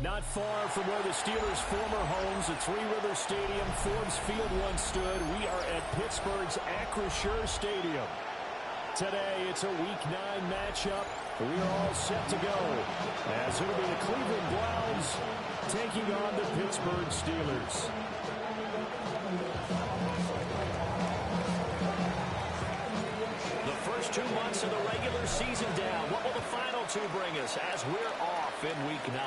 Not far from where the Steelers' former homes at Three Rivers Stadium, Forbes Field once stood, we are at Pittsburgh's Acrisure Stadium. Today, it's a Week 9 matchup. We are all set to go, as it'll be the Cleveland Browns taking on the Pittsburgh Steelers. The first 2 months of the regular season down. What will the final 2 bring us as we're off in Week 9?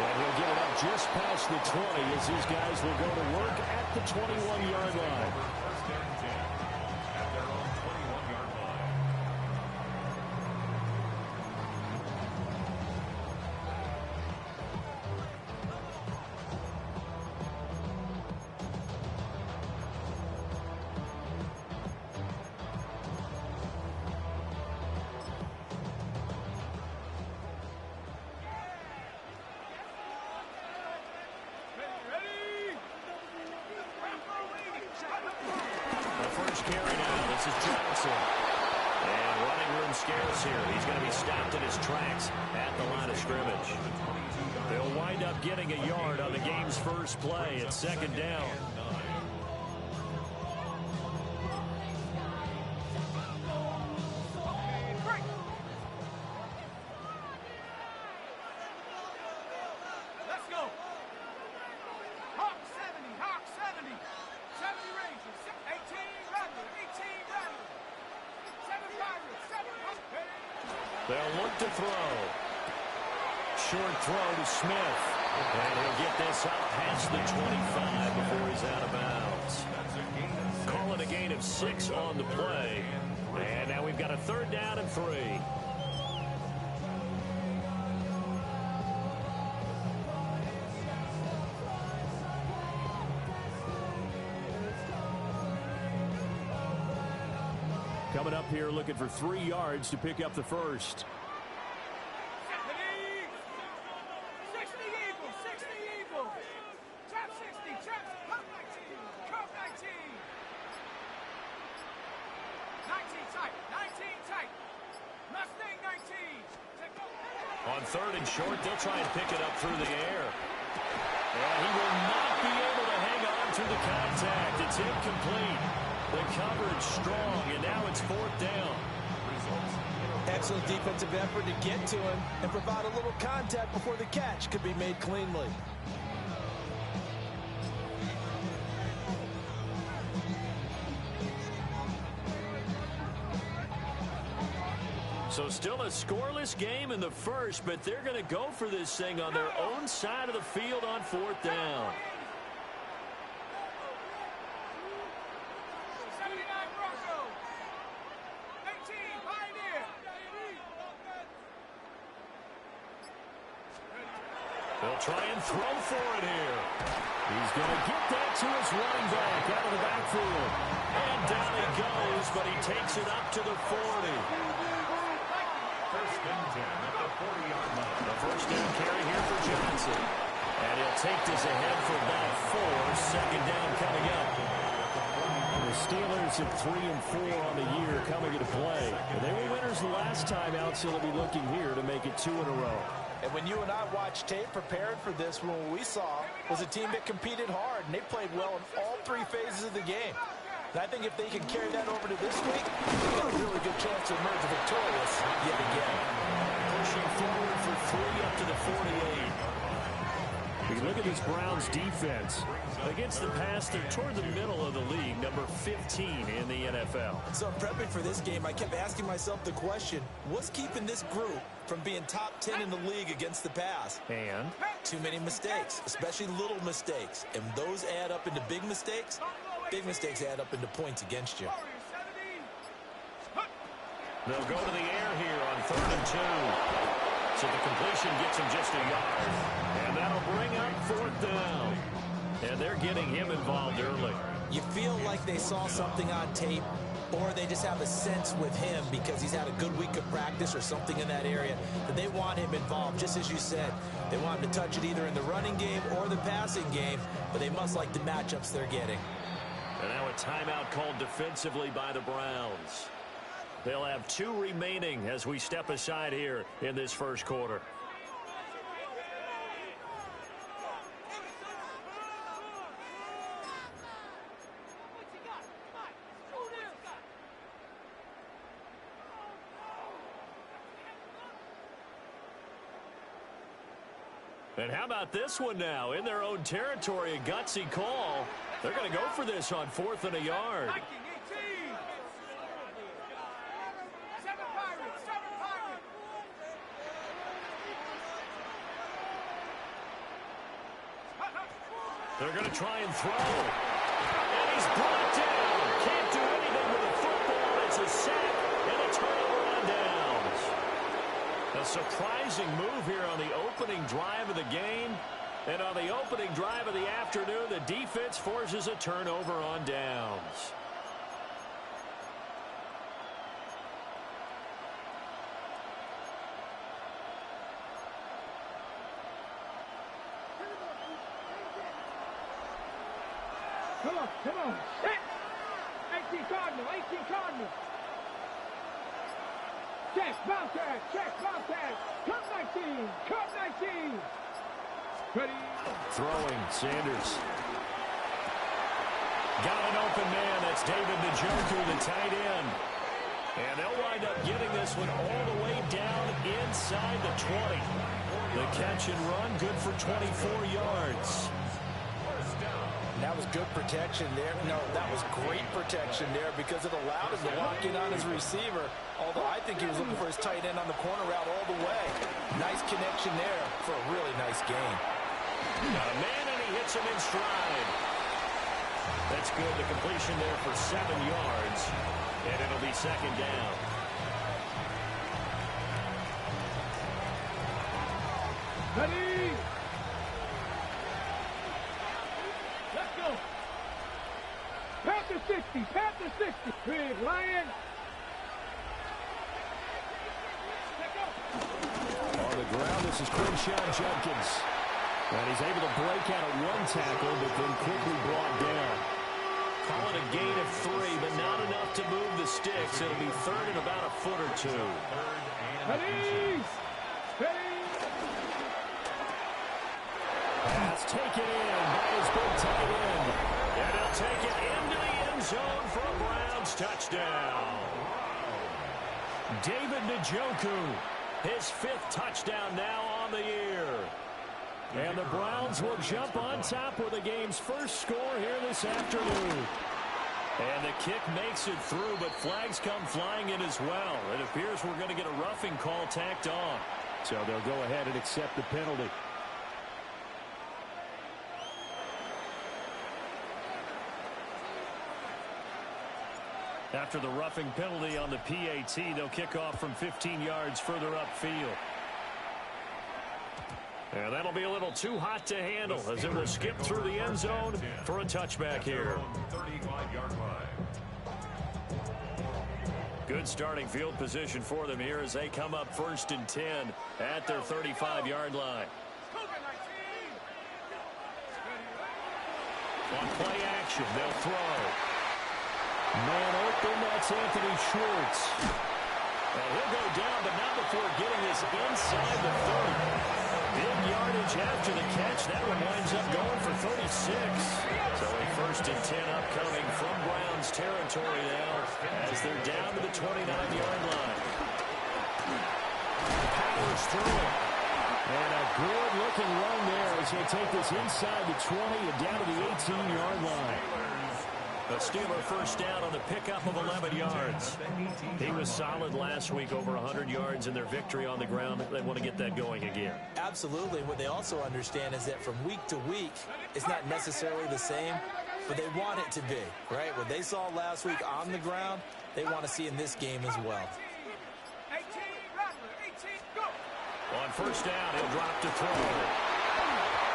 And he'll get it up just past the 20 as these guys will go to work at the 21-yard line. First down and 10 at their own 21-yard line. Carry now. This is Johnson. And running room scarce here. He's going to be stopped in his tracks at the line of scrimmage. They'll wind up getting a yard on the game's first play at second down. They'll look to throw. Short throw to Smith. And he'll get this up past the 25 before he's out of bounds. Call it a gain of 6 on the play. And now we've got a third down and 3. Coming up here looking for 3 yards to pick up the first. 60 Eagles. Trap 60, trap, cup 19, cup 19. 19 tight. Mustang 19. On third and short, they'll try and pick it up through the air. And he will not be able to hang on through the contact. It's incomplete. The coverage strong, and now it's fourth down. Excellent defensive effort to get to him and provide a little contact before the catch could be made cleanly. So still a scoreless game in the first, but they're going to go for this thing on their own side of the field on fourth down. They'll try and throw for it here. He's going to get that to his running back out of the backfield. And down he goes, but he takes it up to the 40. First and 10 at the 40-yard line. The first down carry here for Johnson. And he'll take this ahead for about 4. Second down coming up. The Steelers at 3-4 on the year coming into play. And they were winners the last time out, so they'll be looking here to make it 2 in a row. And when you and I watched tape prepared for this, what we saw was a team that competed hard, and they played well in all 3 phases of the game. And I think if they can carry that over to this week, they've got a really good chance to emerge victorious yet again. Pushing forward for 3 up to the 48. You look at this Browns defense. Against the pass, they're toward the middle of the league, number 15 in the NFL. So in prepping for this game, I kept asking myself the question, what's keeping this group from being top 10 in the league against the pass? And? Too many mistakes, especially little mistakes. And those add up into big mistakes. Big mistakes add up into points against you. They'll go to the air here on 3rd and 2. So the completion gets him just a yard. And that'll bring up 4th down. And they're getting him involved early. You feel like they saw something on tape, or they just have a sense with him because he's had a good week of practice or something in that area that they want him involved, just as you said. They want him to touch it either in the running game or the passing game, but they must like the matchups they're getting. And now a timeout called defensively by the Browns. They'll have 2 remaining as we step aside here in this first quarter. And how about this one now? In their own territory, a gutsy call. They're going to go for this on 4th and a yard. They're going to try and throw. And he's brought down. Can't do anything with the football. It's a sack and a turnover on downs. A surprising move here on the opening drive of the game. And on the opening drive of the afternoon, the defense forces a turnover on downs. Come on. Set. 18 Cardinal. Check, bounce tag. Cut 19. Ready. Throwing, Sanders. Got an open man. That's David Njoku, the tight end. And they'll wind up getting this one all the way down inside the 20. The catch and run, good for 24 yards. That was good protection there. No, that was great protection there because it allowed him to lock in on his receiver. Although I think he was looking for his tight end on the corner route all the way. Nice connection there for a really nice gain. Got a man and he hits him in stride. That's good. The completion there for 7 yards. And it'll be second down. Ready. Let's go. Panther 60. Big Lion. On the ground, this is Quinshon Judkins. And he's able to break out at 1 tackle, but then quickly brought down. Call it a gain of 3, but not enough to move the sticks. It'll be third and about a foot or 2. Ready. Pass taken in by his big tight end. And he'll take it into the end zone for a Browns touchdown. David Njoku, his 5th touchdown now on the year. And the Browns will jump on top with the game's first score here this afternoon. And the kick makes it through, but flags come flying in as well. It appears we're going to get a roughing call tacked on. So they'll go ahead and accept the penalty. After the roughing penalty on the PAT, they'll kick off from 15 yards further upfield. And that'll be a little too hot to handle as it will skip through the end zone for a touchback here. 35-yard line. Good starting field position for them here as they come up 1st and 10 at their 35-yard line. On play action, they'll throw. Man open, that's Anthony Schwartz. And he'll go down, but not before getting this inside the 30. Big yardage after the catch. That one winds up going for 36. So a 1st and 10 upcoming from Browns territory now as they're down to the 29-yard line. Powers through it. And a good-looking run there as he'll take this inside the 20 and down to the 18-yard line. A Steeler first down on the pickup of 11 yards. He was solid last week, over 100 yards in their victory on the ground. They want to get that going again. Absolutely. What they also understand is that from week to week, it's not necessarily the same, but they want it to be, right? What they saw last week on the ground, they want to see in this game as well. 18, go. On first down, he'll drop to throw.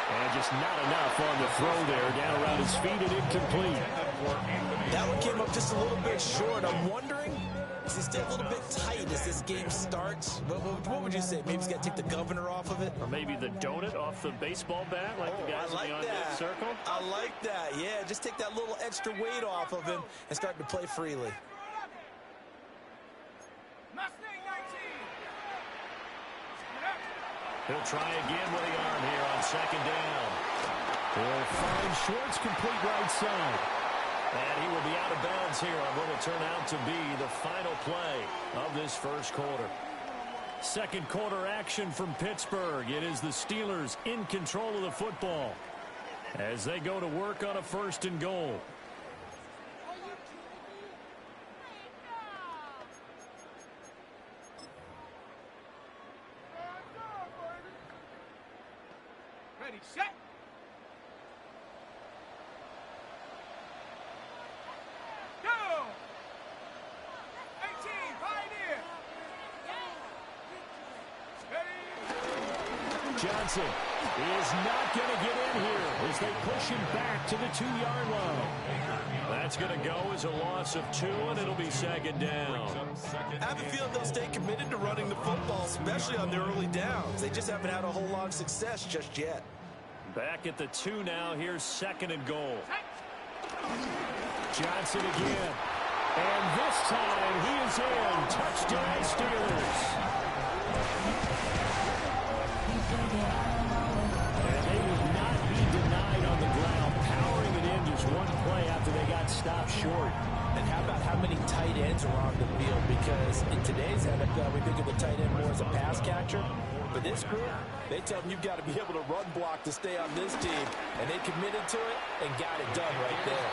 And just not enough on the throw there. Down around his feet and incomplete. That one came up just a little bit short. I'm wondering, is he still a little bit tight as this game starts? What would you say? Maybe he's got to take the governor off of it? Or maybe the donut off the baseball bat like the guys in the on-deck circle? I like that. Yeah, just take that little extra weight off of him and start to play freely. He'll try again with the arm here on second down. He'll find Schwartz complete right side. And he will be out of bounds here on what will turn out to be the final play of this first quarter. Second quarter action from Pittsburgh. It is the Steelers in control of the football as they go to work on a 1st and goal. Ready, set. Go! 18, Pioneer. Ready. Johnson is not going to get in here as they push him back to the 2-yard line. That's going to go as a loss of 2, and it'll be second down. I have a feeling they'll stay committed to running the football, especially on their early downs. They just haven't had a whole lot of success just yet. Back at the 2 now. Here's 2nd and goal. Johnson again. And this time he is in. Touchdown Steelers. And they would not be denied on the ground, powering it in just one play after they got stopped short. And how about how many tight ends are on the field? Because in today's NFL, we think of the tight end more as a pass catcher. For this group, they tell them you've got to be able to run block to stay on this team. And they committed to it and got it done right there.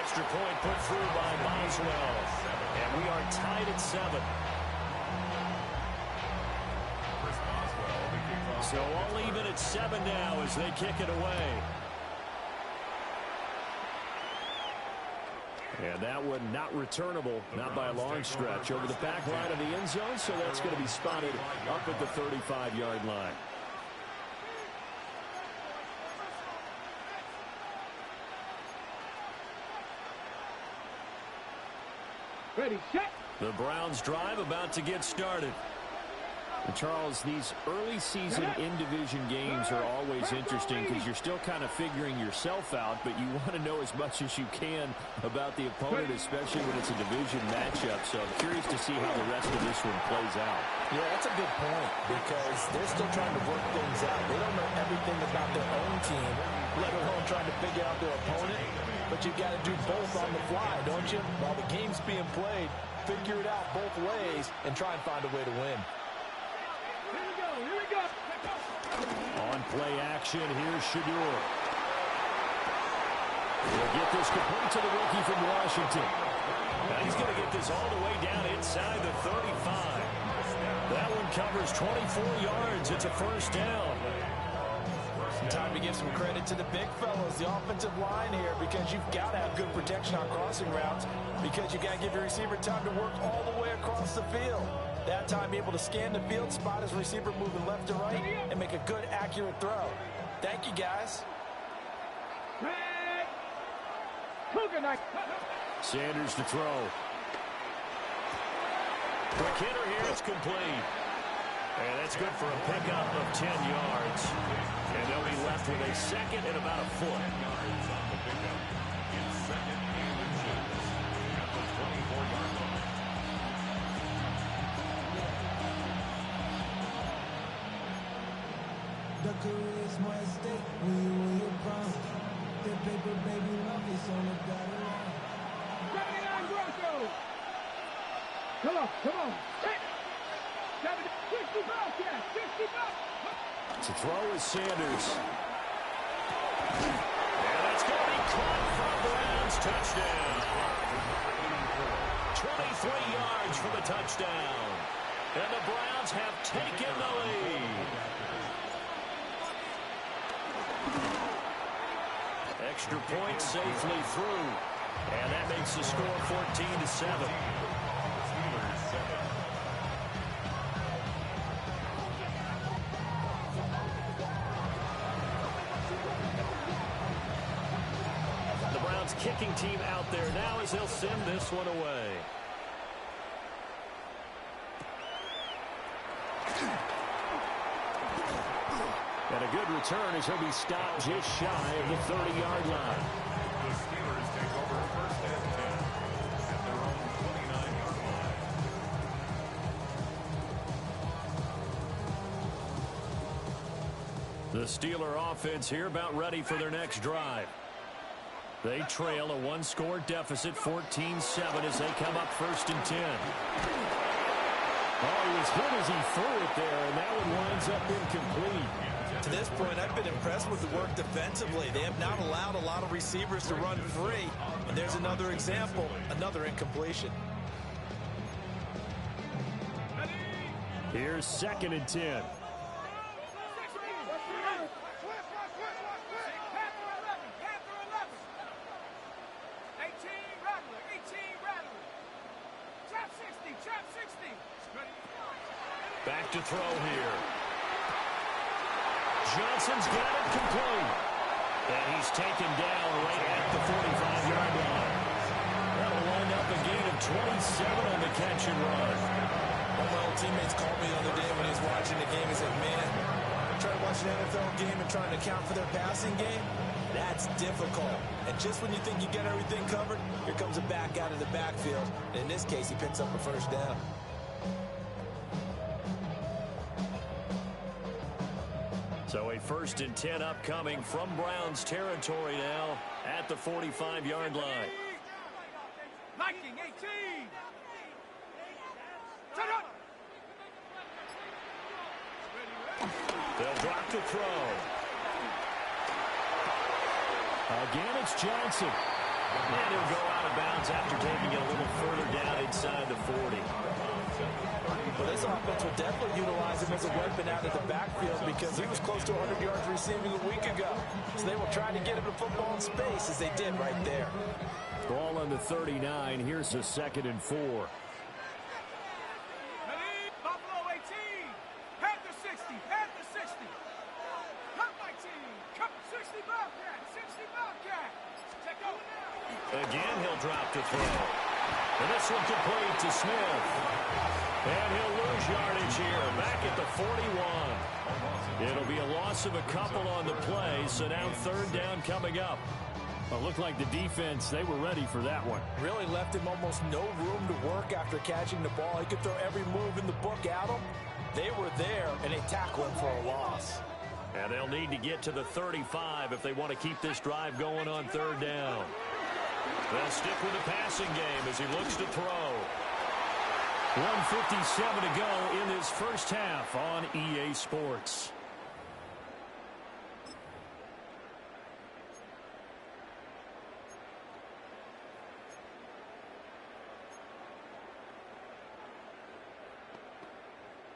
Extra point put through by Boswell. And we are tied at 7. So all even at 7 now as they kick it away. And that one not returnable, not by a long stretch, over the back line of the end zone, so that's going to be spotted up at the 35-yard line. Ready, set. The Browns drive about to get started. And Charles, these early season in-division games are always interesting because you're still kind of figuring yourself out, but you want to know as much as you can about the opponent, especially when it's a division matchup. So I'm curious to see how the rest of this one plays out. Yeah, that's a good point because they're still trying to work things out. They don't know everything about their own team, let alone trying to figure out their opponent. But you've got to do both on the fly, don't you? While the game's being played, figure it out both ways and try and find a way to win. Here we go. On play action, here's Shadur. He'll get this complete to the rookie from Washington. Now he's going to get this all the way down inside the 35. That one covers 24 yards. It's a 1st down. Time to give some credit to the big fellas, the offensive line here, because you've got to have good protection on crossing routes because you got to give your receiver time to work all the way across the field. That time, be able to scan the field, spot his receiver moving left to right, and make a good, accurate throw. Thank you, guys. Sanders to throw. Quick hitter here, it's complete. And that's good for a pickup of 10 yards. And they'll be left with a 2nd and about a foot. The career is my estate when you win your crown. The paper, baby, love is on the dotted line. 79 Broncos. Come on. 60 bucks, yeah, 60 bucks. To throw is Sanders. And that's going to be caught from Browns. Touchdown. 23 yards for the touchdown. And the Browns have taken the lead. Extra point safely through. And that makes the score 14-7. The Browns kicking team out there now as they'll send this one away. And a good return as he'll be stopped just shy of the 30-yard line. The Steelers take over 1st and 10 at their own 29-yard line. The Steeler offense here about ready for their next drive. They trail a one-score deficit, 14-7, as they come up 1st and 10. Oh, he was hit as he threw it there, and that one winds up incomplete. To this point, I've been impressed with the work defensively. They have not allowed a lot of receivers to run free. And there's another example, another incompletion. Here's 2nd and 10. Back to throw here. Johnson's got it complete. And he's taken down right at the 45-yard line. That'll wind up a gain of 27 on the catch and run. One of my old teammates called me the other day when he was watching the game. He said, man, trying to watch an NFL game and trying to account for their passing game, that's difficult. And just when you think you get everything covered, here comes a back out of the backfield. And in this case, he picks up a 1st down. So a 1st and 10 upcoming from Browns territory now at the 45-yard line. Liking 18. They'll drop the throw. Again, it's Johnson. And he'll go out of bounds after taking it a little further down inside the 40. Well, this offense will definitely utilize him as a weapon out of the backfield because he was close to 100 yards receiving a week ago. So they will try to get him the football in space as they did right there. Ball on the 39. Here's a 2nd and 4. Buffalo 18. Panther 60. Panther 60. Come my team. Come 60 Bobcat. 60 Bobcat. Take over now. Again, he'll drop to throw. And this one complete to Smith. And he'll lose yardage here, back at the 41. It'll be a loss of a couple on the play, so now 3rd down coming up. Well, it looked like the defense, they were ready for that one. Really left him almost no room to work after catching the ball. He could throw every move in the book at him. They were there, and they tackled him for a loss. And they'll need to get to the 35 if they want to keep this drive going on 3rd down. They'll stick with the passing game as he looks to throw. 1:57 to go in this first half on EA Sports.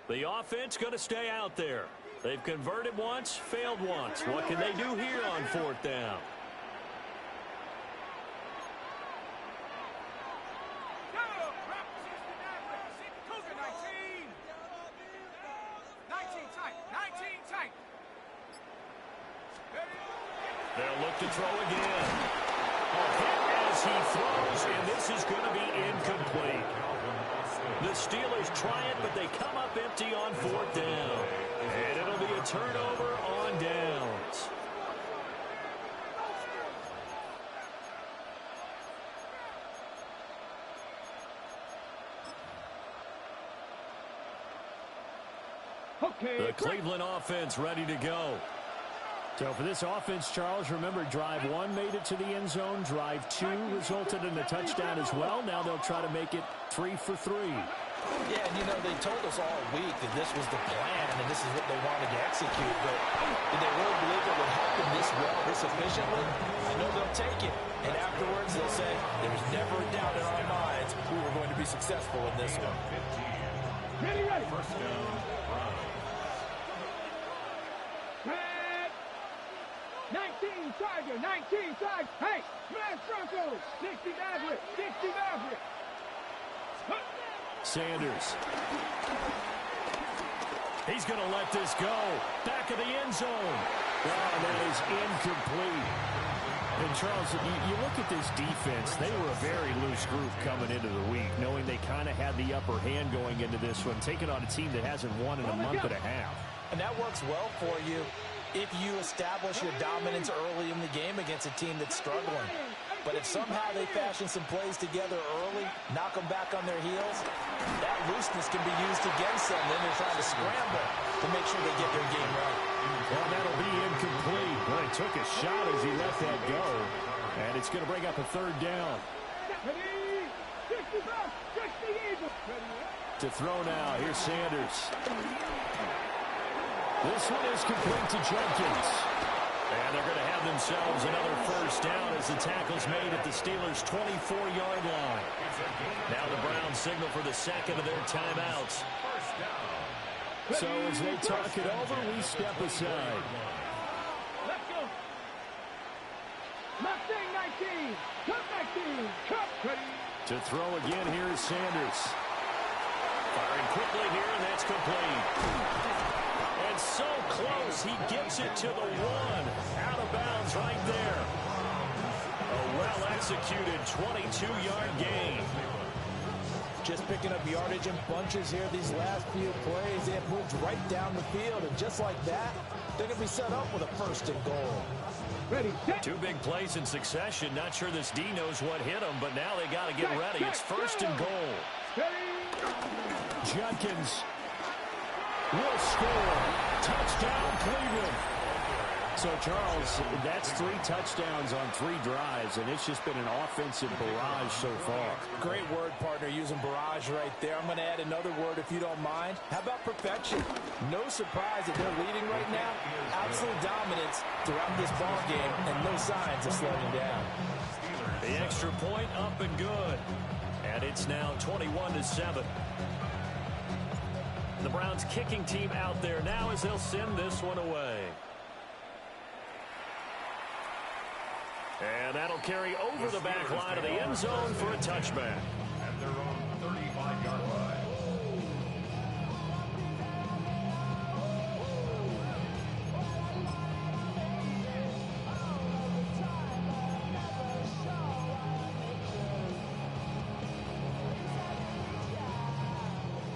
The offense going to stay out there. They've converted once, failed once. What can they do here on 4th down? They'll look to throw again. A hit as he throws, and this is going to be incomplete. The Steelers try it, but they come up empty on 4th down. And it'll be a turnover on downs. Okay. The Cleveland offense ready to go. So for this offense, Charles, remember drive 1 made it to the end zone. Drive 2 resulted in a touchdown as well. Now they'll try to make it 3 for 3. Yeah, and you know, they told us all week that this was the plan and this is what they wanted to execute. But did they really believe it would happen this well, this efficiently? I know they'll take it. And afterwards, they'll say, there was never a doubt in our minds we were going to be successful in this one. Ready, ready. 1st down. 19 Tiger, 19 Tiger. Hey, smash Broncos. 60 Maverick, 60 Maverick. Sanders. He's going to let this go. Back of the end zone. Oh, that is incomplete. And Charles, you look at this defense, they were a very loose group coming into the week, knowing they kind of had the upper hand going into this one, taking on a team that hasn't won in a month and a half. And that works well for you if you establish your dominance early in the game against a team that's struggling. But if somehow they fashion some plays together early, knock them back on their heels, that looseness can be used against them. Then they're trying to scramble to make sure they get their game right. Well, that'll be incomplete. Well, he took a shot as he let that go. And it's going to bring up a third down. To throw now. Here's Sanders. This one is complete to Jenkins. And they're going to have themselves another first down as the tackle's made at the Steelers' 24-yard line. Now the Browns signal for the second of their timeouts. So as they talk it over, we step aside. Let's go. Mustang 19. Cut 19. Cut. Ready. To throw again, here is Sanders. Firing quickly here, and that's complete. And so close, he gets it to the one. Out of bounds right there. A well-executed 22-yard gain. Just picking up yardage in bunches here these last few plays. They have moved right down the field, and just like that, they're going to be set up with a first and goal. Ready. Two big plays in succession. Not sure this D knows what hit him, but now they got to get ready. It's first and goal. Jenkins will score. Touchdown, Cleveland. So, Charles, that's 3 touchdowns on 3 drives, and it's just been an offensive barrage so far. Great word, partner, using barrage right there. I'm going to add another word if you don't mind. How about perfection? No surprise that they're leading right now. Absolute dominance throughout this ball game, and no signs of slowing down. The extra point up and good. And it's now 21-7. The Browns kicking team out there now as they'll send this one away. And that'll carry over the back line of the end zone for a touchback. At their own 35-yard line.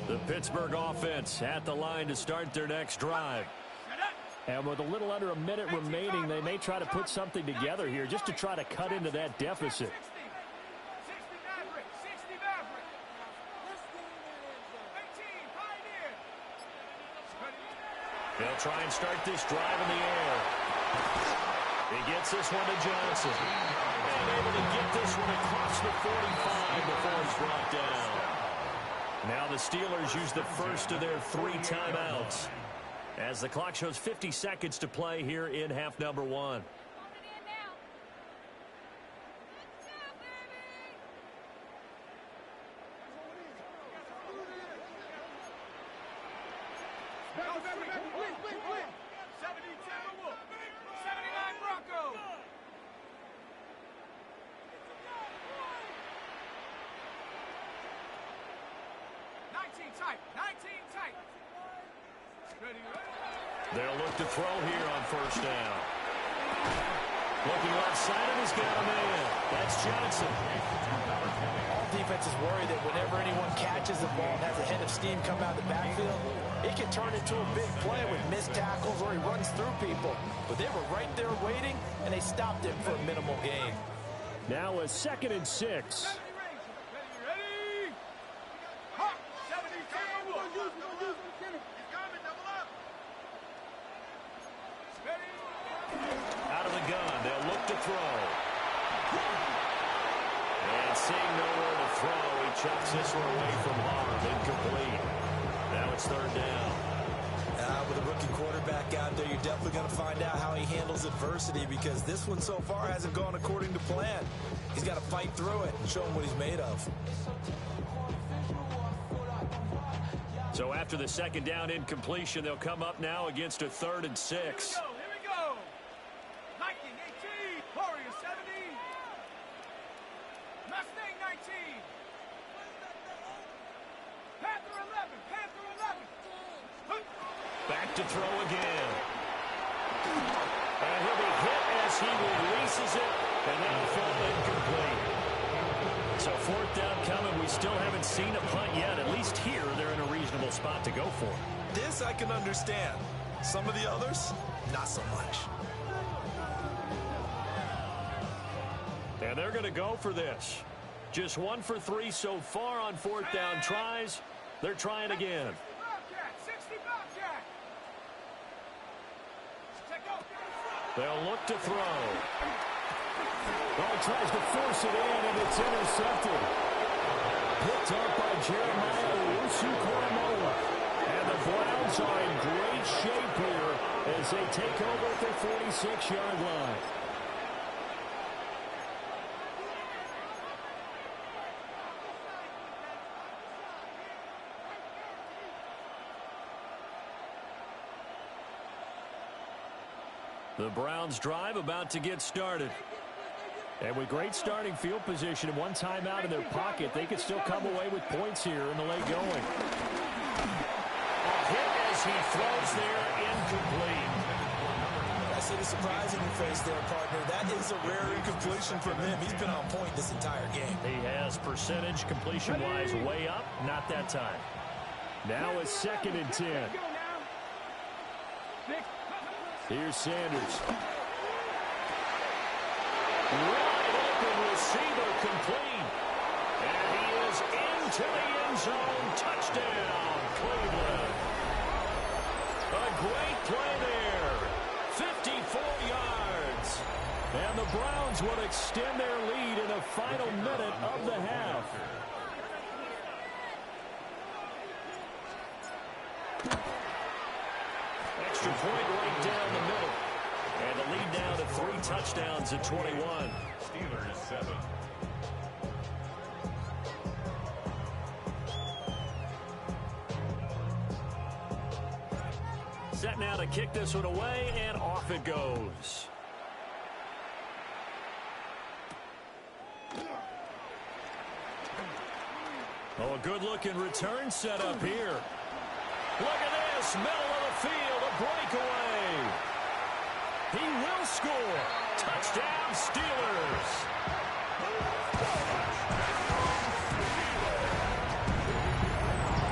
The Pittsburgh offense at the line to start their next drive. And with a little under a minute remaining, they may try to put something together here just to try to cut into that deficit. 60 Maverick. 60 Maverick. 18 Pioneer. They'll try and start this drive in the air. He gets this one to Johnson. And able to get this one across the 45 before he's brought down. Now the Steelers use the first of their 3 timeouts as the clock shows 50 seconds to play here in half number 1. They'll look to throw here on first down. Looking left side, and he's got a man. That's Johnson. All defenses worry that whenever anyone catches the ball and has a head of steam come out of the backfield, it can turn into a big play with missed tackles or he runs through people. But they were right there waiting, and they stopped him for a minimal gain. Now a 2nd and 6. Out of the gun, they'll look to throw. And seeing nowhere to throw, he chucks this one away from harm. Incomplete. Now it's 3rd down. With a rookie quarterback out there, you're definitely going to find out how he handles adversity because this one so far hasn't gone according to plan. He's got to fight through it and show him what he's made of. So after the 2nd down incompletion, they'll come up now against a 3rd and 6. Here we go. Viking 18. Warrior 70. Mustang 19. Panther 11. Panther 11. Back to throw again. And he'll be hit as he releases it, and that'll fall incomplete. So 4th down coming. We still haven't seen a punt yet. At least here, they're in a reasonable spot to go for. This I can understand. Some of the others, not so much. And they're going to go for this. Just 1 for 3 so far on 4th down tries. They're trying again. 60 Bobcat. They'll look to throw. Ball tries to force it in, and it's intercepted. Picked up by Jeremiah Owusu-Koramoah. And the Browns are in great shape here as they take over at their 46-yard line. The Browns drive about to get started. And with great starting field position and one timeout in their pocket, they could still come away with points here in the late going. A hit as he throws there, incomplete. I see the surprise in your face there, partner. That is a rare incompletion from him. He's been on point this entire game. He has percentage completion-wise way up, not that time. Now it's 2nd and 10. Here's Sanders. Wide open receiver complete. And he is into the end zone. Touchdown, Cleveland. A great play there. 54 yards. And the Browns will extend their lead in the final minute of the half. Extra point right down the middle. And the lead down to 3 touchdowns at 21. Steelers 7. Set now to kick this one away, and off it goes. Oh, a good-looking return set up here. Look at this, middle of the field, a breakaway. He will score. Touchdown, Steelers.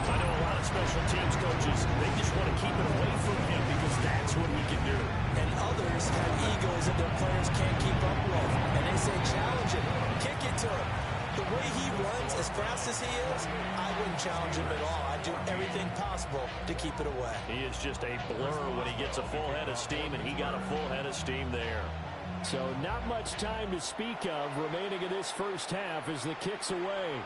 I know a lot of special teams coaches, they just want to keep it away from him because that's what he can do. And others have egos that their players can't keep up with. And they say, challenge him, kick it to him. The way he runs, as fast as he is, I wouldn't challenge him at all. I'd do everything possible to keep it away. He is just a blur when he gets a full head of steam, and he got a full head of steam there. So not much time to speak of remaining in this first half as the kick's away.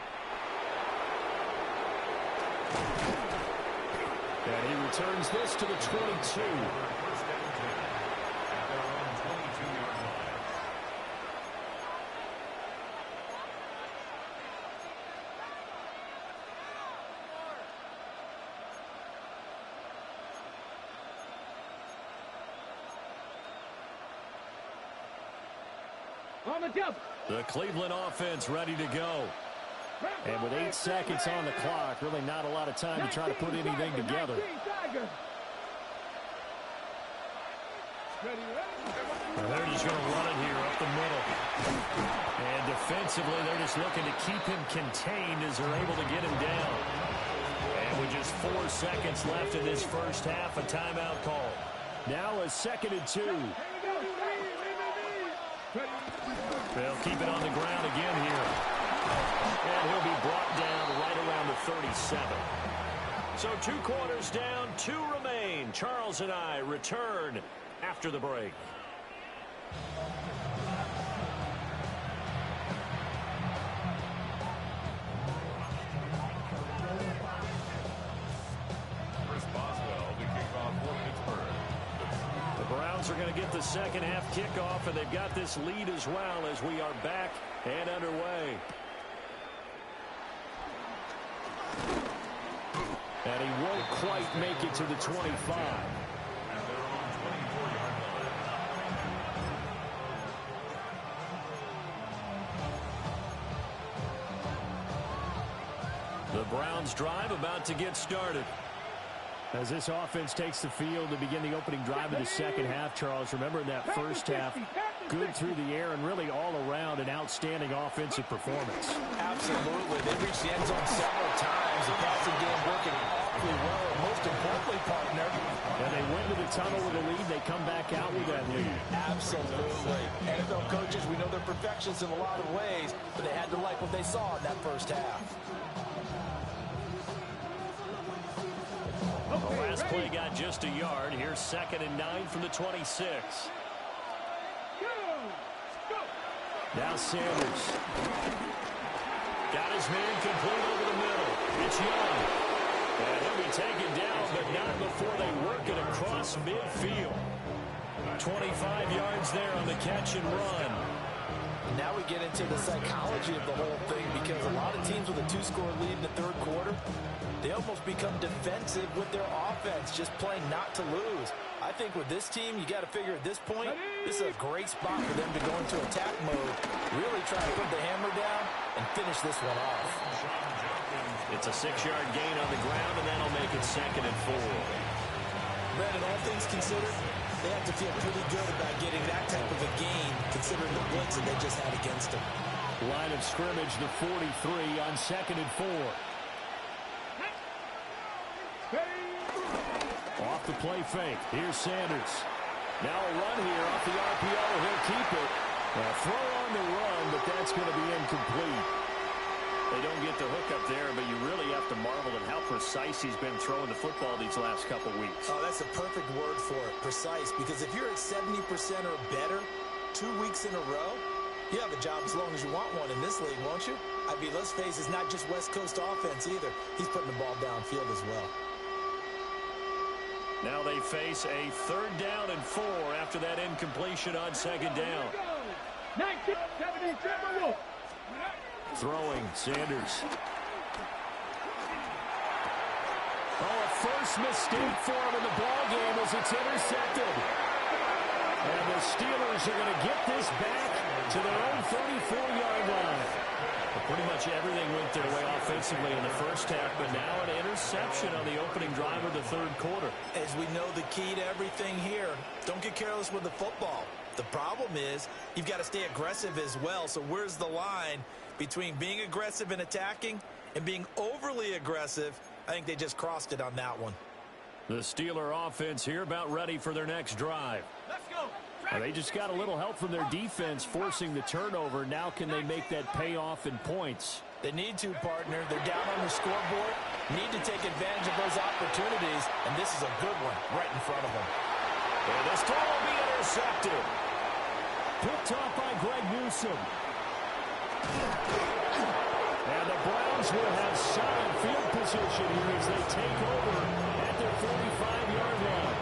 And he returns this to the 22. On the jump. The Cleveland offense ready to go. And with 8 seconds on the clock, really not a lot of time to try to put anything together. Well, they're just going to run it here up the middle. And defensively, they're just looking to keep him contained as they're able to get him down. And with just 4 seconds left in this first half, a timeout call. Now a 2nd and 2. They'll keep it on the ground again here. And he'll be brought down right around the 37. So 2 quarters down, 2 remain. Charles and I return after the break. Are going to get the second half kickoff, and they've got this lead as well as we are back and underway. And he won't quite make it to the 25. The Browns drive about to get started. As this offense takes the field to begin the opening drive of the second half, Charles, remember in that first half, good through the air and really all around an outstanding offensive performance. Absolutely. They reached the end zone several times. The passing game working awfully well. And most importantly, partner. And they went to the tunnel with a lead. They come back out with that lead. Absolutely. NFL coaches, we know they're perfectionists in a lot of ways, but they had to like what they saw in that first half. The last play got just a yard. Here's 2nd and 9 from the 26. Now Sanders. Got his man complete over the middle. It's Young. And he'll be taken down, but not before they work it across midfield. 25 yards there on the catch and run. And now we get into the psychology of the whole thing, because a lot of teams with a 2-score lead in the third quarter, they almost become defensive with their offense, just playing not to lose. I think with this team, you got to figure at this point, this is a great spot for them to go into attack mode, really try to put the hammer down and finish this one off. It's a 6-yard gain on the ground, and that'll make it 2nd and 4. Brandon, all things considered, they have to feel pretty good about getting that type of a gain, considering the blitz that they just had against them. Line of scrimmage, the 43 on 2nd and 4. Off the play fake. Here's Sanders. Now a run here off the RPO. He'll keep it. Throw on the run, but that's going to be incomplete. They don't get the hook up there, but you really have to marvel at how precise he's been throwing the football these last couple weeks. Oh, that's a perfect word for it, precise, because if you're at 70% or better 2 weeks in a row, you have a job as long as you want one in this league, won't you? I mean, let's face it, it's not just West Coast offense either. He's putting the ball downfield as well. Now they face a 3rd down and 4 after that incompletion on 2nd down. Throwing, Sanders. Oh, a first mistake for him in the ball game as it's intercepted. And the Steelers are going to get this back to their own 34-yard line. Well, pretty much everything went their way offensively in the first half, but now an interception on the opening drive of the third quarter. As we know, the key to everything here, don't get careless with the football. The problem is you've got to stay aggressive as well. So where's the line between being aggressive and attacking and being overly aggressive? I think they just crossed it on that one. The Steeler offense here about ready for their next drive. Let's go. They just got a little help from their defense forcing the turnover. Now can they make that pay off in points? They need to, partner. They're down on the scoreboard. Need to take advantage of those opportunities, and this is a good one right in front of them. And this throw will be intercepted. Picked off by Greg Newsome. And the Browns will have solid field position here as they take over at their 45-yard line.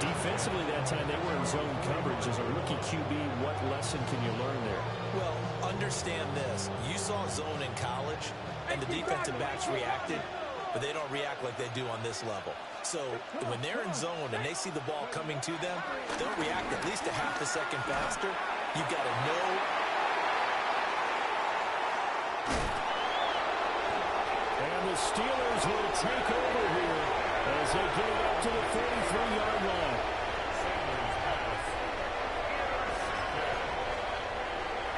Defensively that time, they were in zone coverage. As a rookie QB, what lesson can you learn there? Well, understand this. You saw zone in college, and the defensive backs reacted, but they don't react like they do on this level. So when they're in zone and they see the ball coming to them, they'll react at least a half a second faster. You've got to know. And the Steelers will take over here as they get it up to the 43-yard line.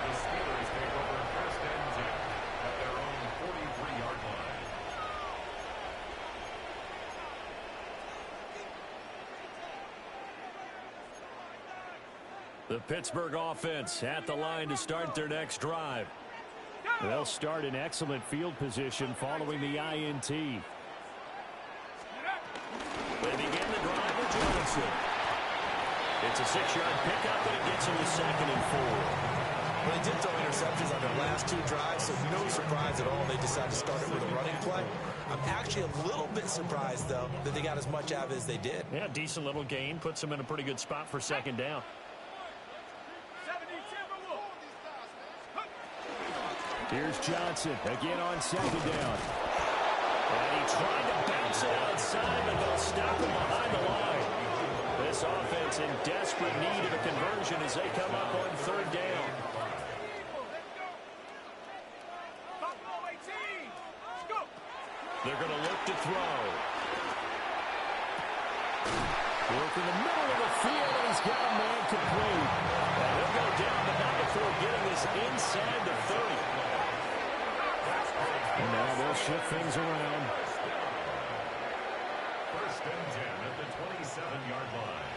The Steelers take over 1st and 10 at their own 43-yard line. The Pittsburgh offense at the line to start their next drive. They'll start in excellent field position following the INT. They begin the drive with Johnson. It's a 6-yard pickup, and it gets him to 2nd and 4. Well, they did throw interceptions on their last 2 drives, so no surprise at all they decided to start it with a running play. I'm actually a little bit surprised, though, that they got as much out of it as they did. Yeah, decent little gain. Puts them in a pretty good spot for 2nd down. Here's Johnson again on 2nd down. And he tried to bounce it outside, but they'll stop him behind the line. This offense in desperate need of a conversion as they come up on 3rd down. They're going to look to throw. Work in the middle of the field, and he's got a man complete. And he'll go down, but not before getting this inside the 30. And now they'll shift things around. 1st and 10 at the 27-yard line.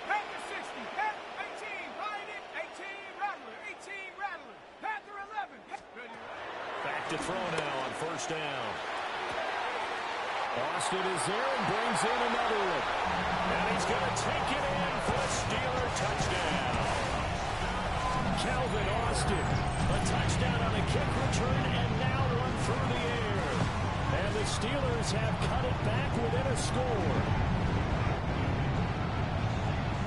Panther 60, Panther 18, Biden 18, Rattler, 18, Rattler, Panther 11. Back to throw now on 1st down. Austin is there and brings in another one. And he's going to take it in for a Steeler touchdown. Calvin Austin. A touchdown on a kick return, and now one through the air. And the Steelers have cut it back within a score.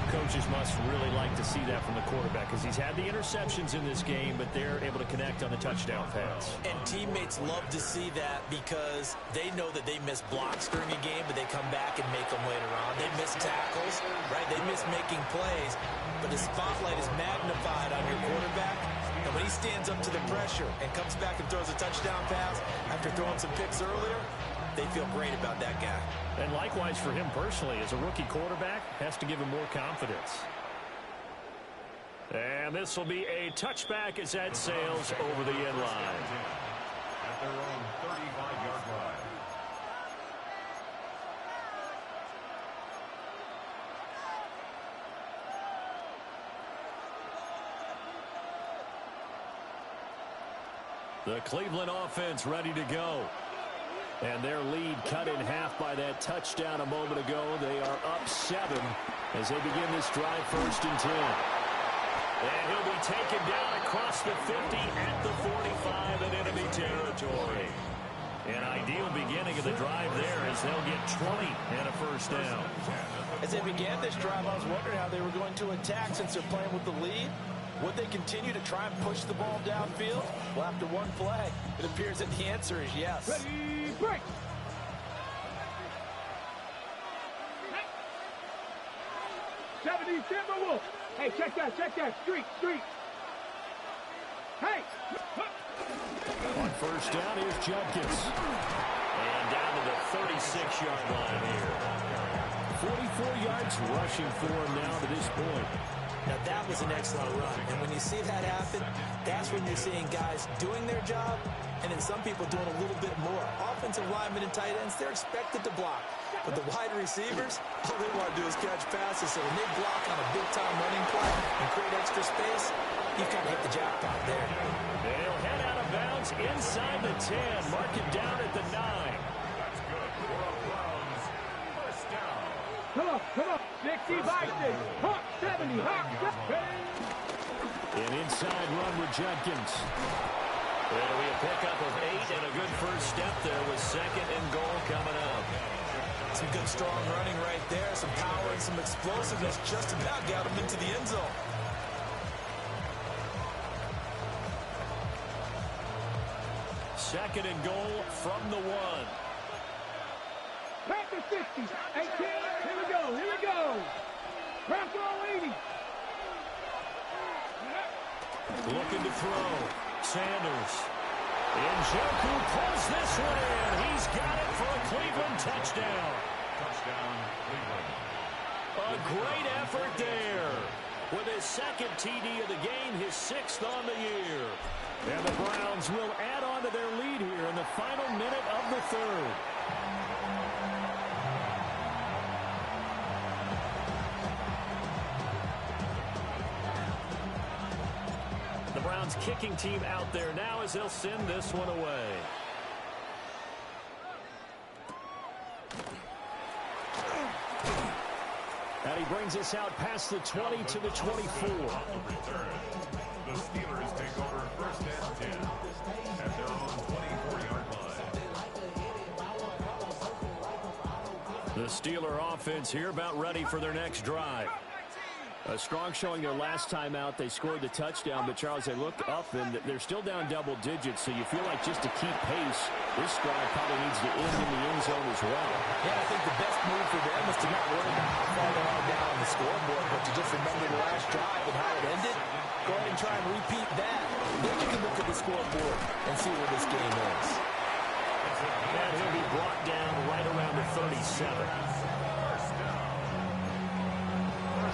Coaches must really like to see that from the quarterback because he's had the interceptions in this game, but they're able to connect on the touchdown pass. And teammates love to see that because they know that they miss blocks during a game, but they come back and make them later on. They miss tackles, right? They miss making plays, but the spotlight is magnified on your quarterback. And when he stands up to the pressure and comes back and throws a touchdown pass after throwing some picks earlier, they feel great about that guy. And likewise for him personally, as a rookie quarterback, has to give him more confidence. And this will be a touchback as that sails over the end line. At their own 35-yard line. The Cleveland offense ready to go. And their lead cut in half by that touchdown a moment ago. They are up 7 as they begin this drive, 1st and 10. And he'll be taken down across the 50 at the 45 in enemy territory. An ideal beginning of the drive there as they'll get 20 and a 1st down. As they began this drive, I was wondering how they were going to attack since they're playing with the lead. Would they continue to try and push the ball downfield? Well, after one play, it appears that the answer is yes. Ready, break. Hey. 70 Timberwolves. Hey, check that. Street. Hey. On 1st down, here's Judkins. And down to the 36-yard line here. 44 yards rushing for him now to this point. Now, that was an excellent run. And when you see that happen, that's when you're seeing guys doing their job and then some people doing a little bit more. Offensive linemen and tight ends, they're expected to block. But the wide receivers, all they want to do is catch passes. So when they block on a big-time running play and create extra space, you've kind of hit the jackpot there. They'll head out of bounds inside the 10. Mark it down at the 9. That's good for a Browns 1st down. Come on. 60 Bison. Hawk 70. Hawk 70. An inside run with Judkins. There'll be a pickup of 8 and a good 1st step there with 2nd and goal coming up. Some good strong running right there. Some power and some explosiveness just about got him into the end zone. 2nd and goal from the 1. Back to 60. 18. Here we go. Wrap roll 80. Looking to throw. Sanders. Njoku pulls this one in. He's got it for a Cleveland touchdown. Touchdown, Cleveland. A great effort there. With his 2nd TD of the game, his 6th on the year. And the Browns will add on to their lead here in the final minute of the 3rd. The Browns kicking team out there now as they'll send this one away. And he brings us out past the 20 to the 24. The Steelers take over 1st and 10 at their own 24-yard line. The Steeler offense here about ready for their next drive. A strong showing their last time out. They scored the touchdown, but Charles, they look up and they're still down double digits, so you feel like just to keep pace, this drive probably needs to end in the end zone as well. Yeah, I think the best move for them is to not worry about how far they are down on the scoreboard, but to just remember the last drive and how it ended. Go ahead and try and repeat that. Then you can look at the scoreboard and see where this game is. And he'll be brought down right around the 37.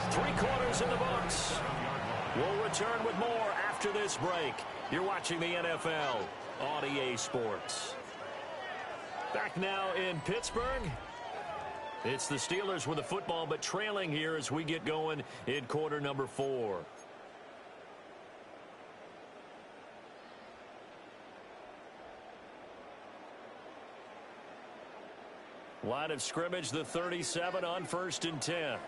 3/4 in the books. We'll return with more after this break. You're watching the NFL on EA Sports. Back now in Pittsburgh. It's the Steelers with the football, but trailing here as we get going in quarter number 4. Line of scrimmage, the 37 on 1st and 10.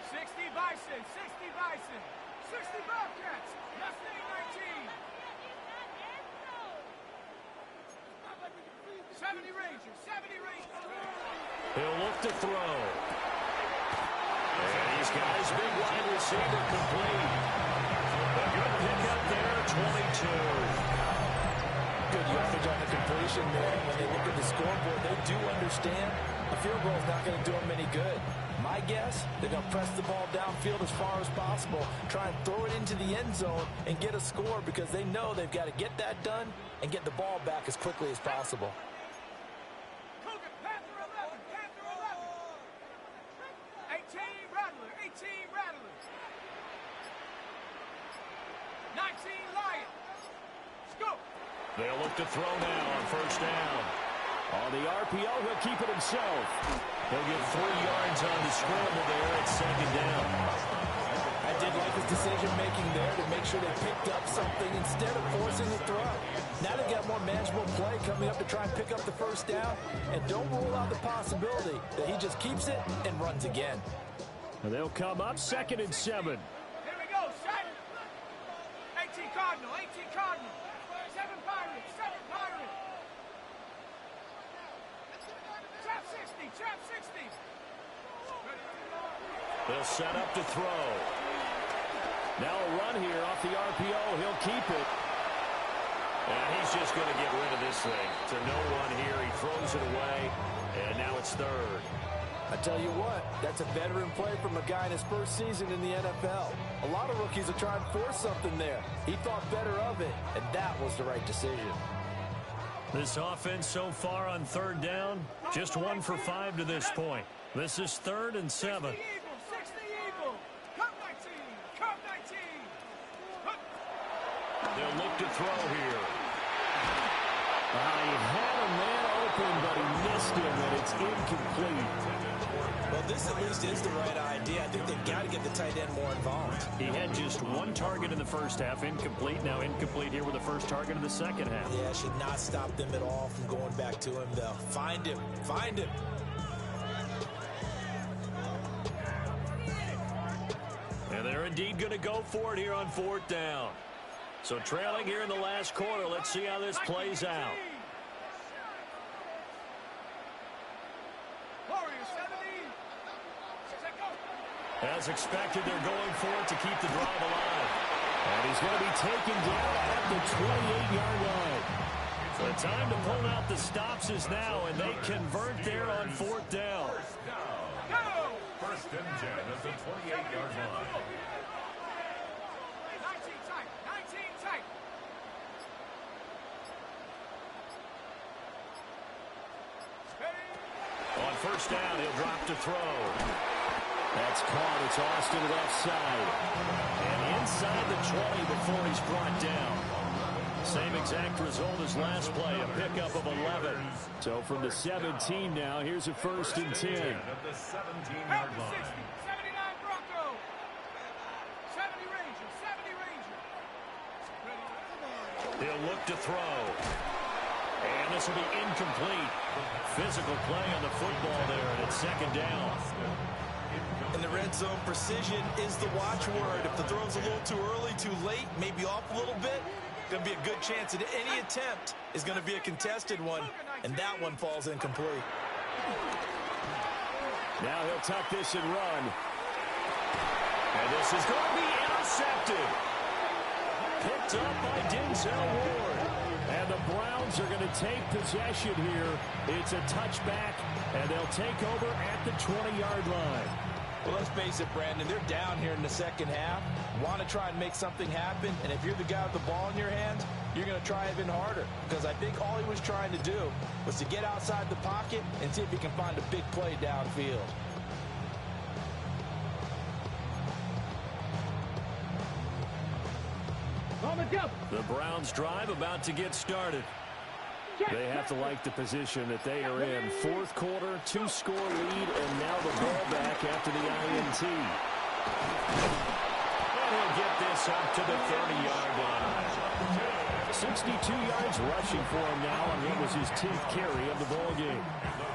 60 Bison. 60 Bison. Listen, 60 Bobcats. Mustang 19. 70 Rangers. 70 Rangers. He'll look to throw. And he's got his big wide receiver complete. A good pickup there, 22. Good yardage on the completion there. When they look at the scoreboard, they do understand a field goal is not going to do them any good. My guess, they're going to press the ball downfield as far as possible, try and throw it into the end zone and get a score because they know they've got to get that done and get the ball back as quickly as possible. Cougar, Panther 11. Panther 11. 18 Rattler. 18 Rattler. 19 Lion. Scoop. They'll look to throw now on first down. On the RPO, he'll keep it himself. He'll get 3 yards on the scramble there at second down. I did like his decision-making there to make sure they picked up something instead of forcing the throw. Now they've got more manageable play coming up to try and pick up the first down. And don't rule out the possibility that he just keeps it and runs again. And they'll come up 2nd and 7. Here we go, shot. 18 Cardinal. 18 Cardinal. 7 Pirates. 7 Pirates. Trap 60. Trap 60. They'll set up to throw. Now a run here off the RPO. He'll keep it. And he's just going to get rid of this thing. To no one here. He throws it away. And now it's 3rd. I tell you what, that's a veteran play from a guy in his first season in the NFL. A lot of rookies are trying to force something there. He thought better of it, and that was the right decision. This offense so far on 3rd down, just 1 for 5 to this point. This is 3rd and 7. 60 Eagle. 60 Eagle. Cup 19. Cup 19. Cup. They'll look to throw here. He had a man open, but he missed him, and it's incomplete. Well, this at least is the right idea. I think they've got to get the tight end more involved. He had just 1 target in the first half, incomplete. Now incomplete here with the first target in the second half. Yeah, should not stop them at all from going back to him, though. Find him. Find him. And they're indeed going to go for it here on 4th down. So trailing here in the last quarter. Let's see how this plays out. As expected, they're going for it to keep the drive alive. And he's going to be taken down at the 28-yard line. The time to pull out the stops is now, and they convert there on 4th down. First and 10 at the 28-yard line. 19 tight. 19 tight. On first down, he'll drop to throw. That's caught. It's Austin left side. And inside the 20 before he's brought down. Same exact result as last play, a pickup of 11. So from the 17 now, here's a 1st and 10. At the 17-yard line. 79 Bronco. 70 Rangers. 70 Rangers. He'll look to throw. And this will be incomplete. Physical play on the football there, and it's 2nd down. In the red zone, precision is the watchword. If the throw's a little too early, too late, maybe off a little bit, going to be a good chance that any attempt is going to be a contested one, and that one falls incomplete. Now he'll tuck this and run. And this is going to be intercepted. Picked up by Denzel Ward. And the Browns are going to take possession here. It's a touchback, and they'll take over at the 20-yard line. Well, let's face it, Brandon, they're down here in the second half. Want to try and make something happen, and if you're the guy with the ball in your hands, you're going to try even harder, because I think all he was trying to do was to get outside the pocket and see if he can find a big play downfield. The Browns drive about to get started. They have to like the position that they are in. 4th quarter, 2-score lead, and now the ball back after the INT. And he'll get this up to the 30-yard line. 62 yards rushing for him now on what was his 10th carry of the ball game.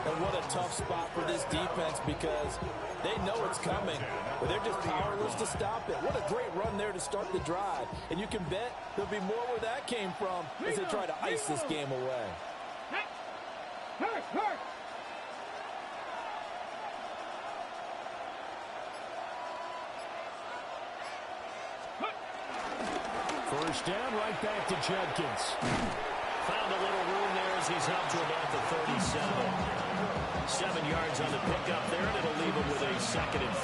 And what a tough spot for this defense because they know it's coming, but they're just powerless to stop it. What a great run there to start the drive. And you can bet there'll be more where that came from as they try to ice this game away. First down, right back to Judkins. Found a little room there as he's up to about the 37. 7 yards on the pickup there, and it'll leave him with a 2nd and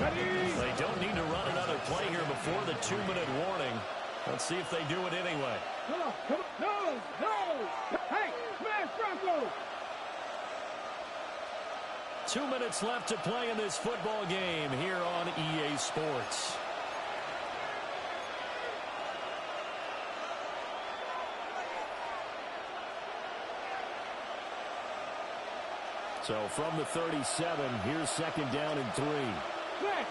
3. They don't need to run another play here before the 2-minute warning. Let's see if they do it anyway. Come on, no! Hey, smash Bronco! 2 minutes left to play in this football game here on EA Sports. So from the 37, here's 2nd down and 3. Smash!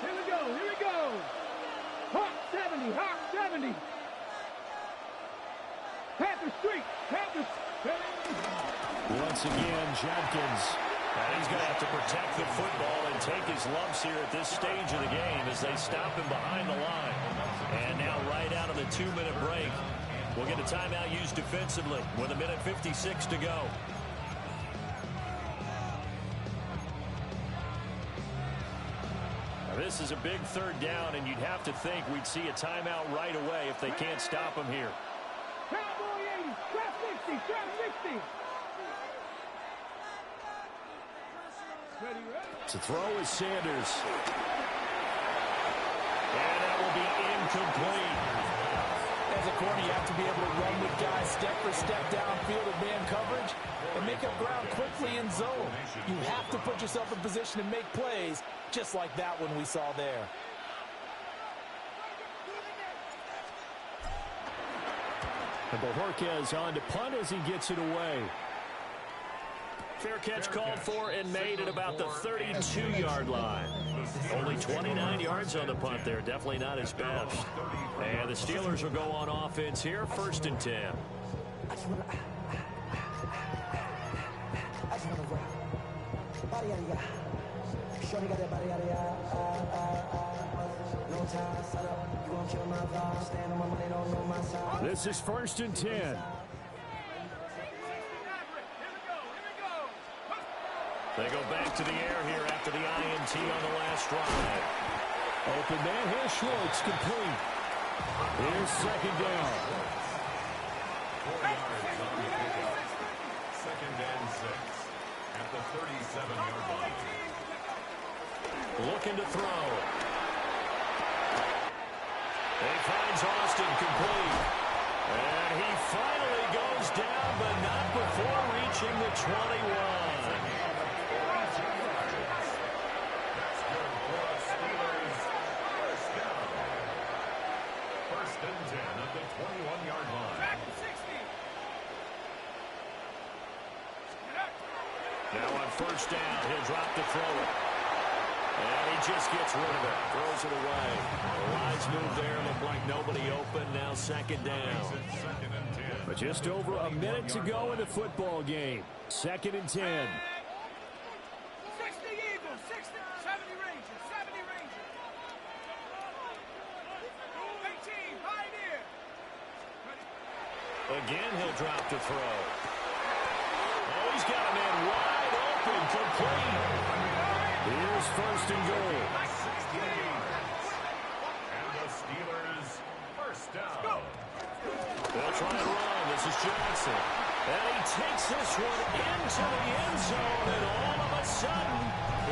Here we go! Hawk 70! Panther Street! Once again, Judkins. And he's going to have to protect the football and take his lumps here at this stage of the game as they stop him behind the line. And now right out of the 2-minute break, we'll get a timeout used defensively with 1:56 to go. This is a big 3rd down, and you'd have to think we'd see a timeout right away if they can't stop him here. Cowboy 80! Trap 60! Ready? To throw is Sanders. And that will be incomplete. As a corner, you have to be able to run with guys step for step downfield of man coverage and make up ground quickly in zone. You have to put yourself in position to make plays, just like that one we saw there. And Bojorquez on to punt as he gets it away. Fair catch called for and made at about the 32-yard line. Only 29 yards on the punt there. Definitely not his best. And the Steelers will go on offense here. 1st and 10. This is 1st and 10. They go back to the air here after the INT on the last drive. Open man, here's Schwartz, complete. Here's 2nd down. 2nd and 6 at the 37-yard line. Looking to throw. He finds Austin complete. And he finally goes down, but not before reaching the 21. Now on 1st down, he'll drop to throw it. And he just gets rid of it. Throws it away. The lines move there. Looked like nobody open. Now 2nd down. But just over a minute to go in the football game. 2nd and 10. 60 Eagles, 60, 70 Rangers, 70 Rangers. 18, Pioneer. Again, he'll drop to throw. Oh, he's got a man wide open, complete. Here's 1st and goal. And the Steelers, 1st down. They'll try and run. This is Johnson. And he takes this one into the end zone, and all of a sudden,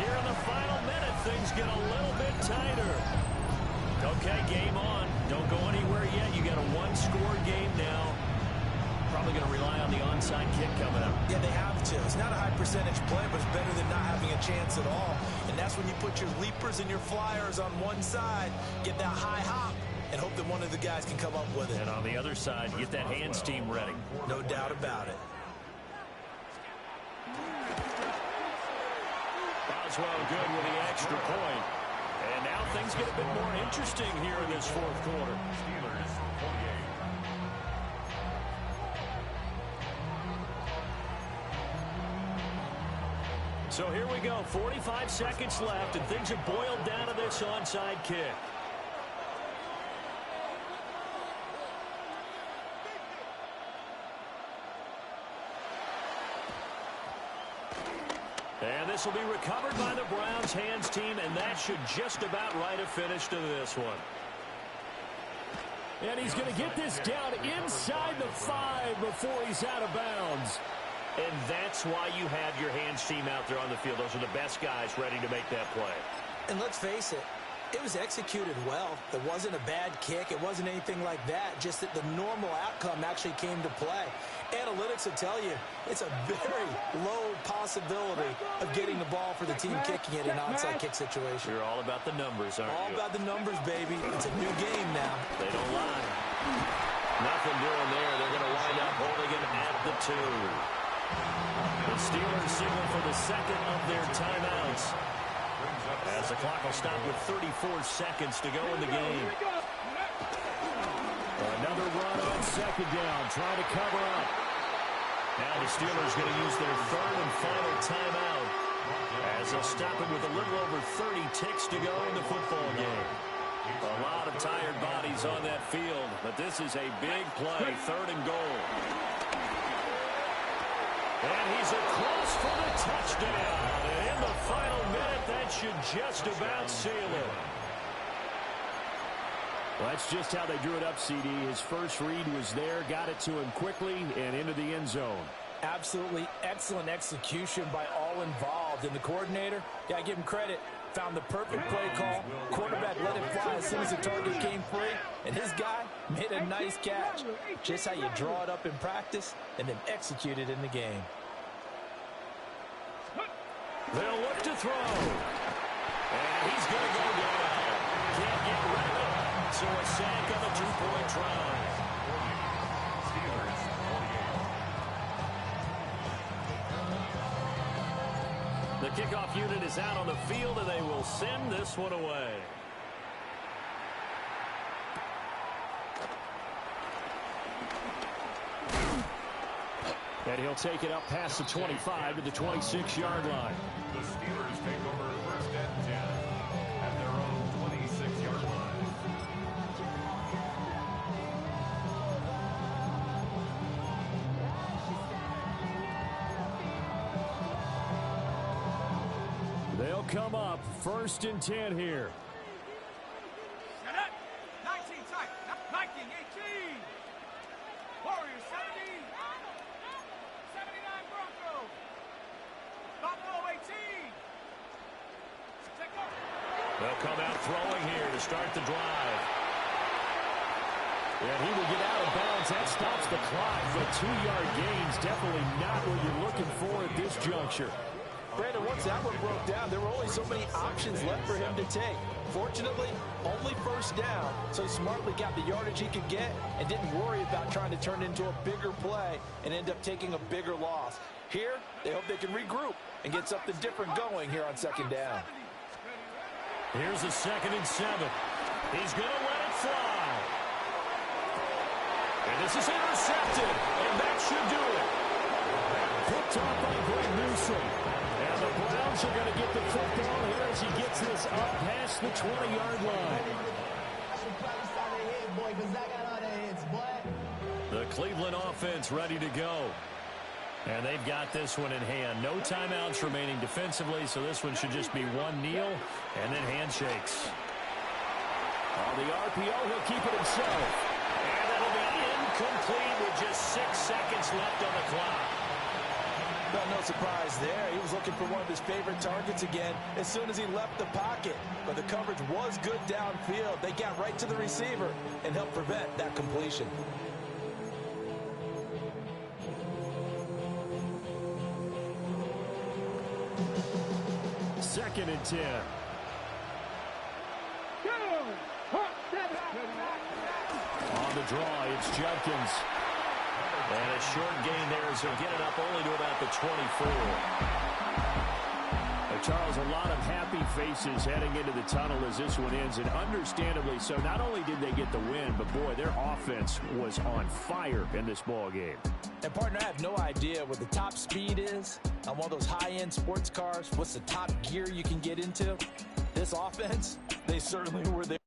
here in the final minute, things get a little bit tighter. Okay, game on. Don't go anywhere yet. You got a 1-score game now. Probably going to rely on the onside kick coming up. Yeah, they have to. It's not a high percentage play, but it's better than not having a chance at all. And that's when you put your leapers and your flyers on one side, get that high hop, and hope that one of the guys can come up with it. And on the other side, get that hands team ready. No doubt about it. Boswell good with the extra point. And now things get a bit more interesting here in this 4th quarter. Steelers So here we go, 45 seconds left, and things have boiled down to this onside kick. And this will be recovered by the Browns hands team, and that should just about write a finish to this one. And he's going to get this down inside the 5 before he's out of bounds. And that's why you have your hands team out there on the field. Those are the best guys ready to make that play. And let's face it, it was executed well. It wasn't a bad kick. It wasn't anything like that. Just that the normal outcome actually came to play. Analytics will tell you it's a very low possibility of getting the ball for the team kicking it in an onside kick situation. You're all about the numbers, aren't you? All about the numbers, baby. It's a new game now. They don't lie. Nothing doing there. They're going to wind up holding him at the 2. The Steelers signal for the second of their timeouts, as the clock will stop with 34 seconds to go in the game. Another run on second down, trying to cover up. Now the Steelers going to use their third and final timeout, as they'll stop it with a little over 30 ticks to go in the football game. A lot of tired bodies on that field, but this is a big play, 3rd and goal. And he's across for the touchdown. And in the final minute, that should just about seal it. Well, that's just how they drew it up, CD. His first read was there, got it to him quickly, and into the end zone. Absolutely excellent execution by all involved. And the coordinator, got to give him credit, found the perfect play call. Quarterback let it fly as soon as the target came free. And his guy made a nice catch. Just how you draw it up in practice and then execute it in the game. They'll look to throw. And he's going to go down. Can't get rid of it. So a sack on a 2-point try. Steelers 48. The kickoff unit is out on the field, and they will send this one away. And he'll take it up past the 25 to the 26-yard line. The Steelers take over 1st and 10 at their own 26-yard line. They'll come up 1st and 10 here. Set up. 19 tight. 19, 18. Warriors 70. 79 Broncos. Buffalo 18. Take over. They'll come out throwing here to start the drive. And he will get out of bounds. That stops the clock. But 2-yard gains, definitely not what you're looking for at this juncture. Brandon, once that one broke down, there were only so many options left for him to take. Fortunately, only 1st down, so he smartly got the yardage he could get and didn't worry about trying to turn it into a bigger play and end up taking a bigger loss. Here, they hope they can regroup and get something different going here on 2nd down. Here's a 2nd and 7. He's going to let it fly. And this is intercepted, and that should do it. Picked off by Greg Newsome. And the Browns are going to get the football here as he gets this up past the 20-yard line. The Cleveland offense ready to go. And they've got this one in hand. No timeouts remaining defensively, so this one should just be one kneel and then handshakes. On the RPO, he'll keep it himself. And it'll be incomplete with just 6 seconds left on the clock. Well, no surprise there. He was looking for one of his favorite targets again as soon as he left the pocket. But the coverage was good downfield. They got right to the receiver and helped prevent that completion. Second and 10. On the draw, it's Judkins. And a short gain there as he'll get it up only to about the 24. A Charles, a lot of happy faces heading into the tunnel as this one ends, and understandably so. Not only did they get the win, but, boy, their offense was on fire in this ball game. And, partner, I have no idea what the top speed is on one of those high-end sports cars. What's the top gear you can get into? This offense, they certainly were there.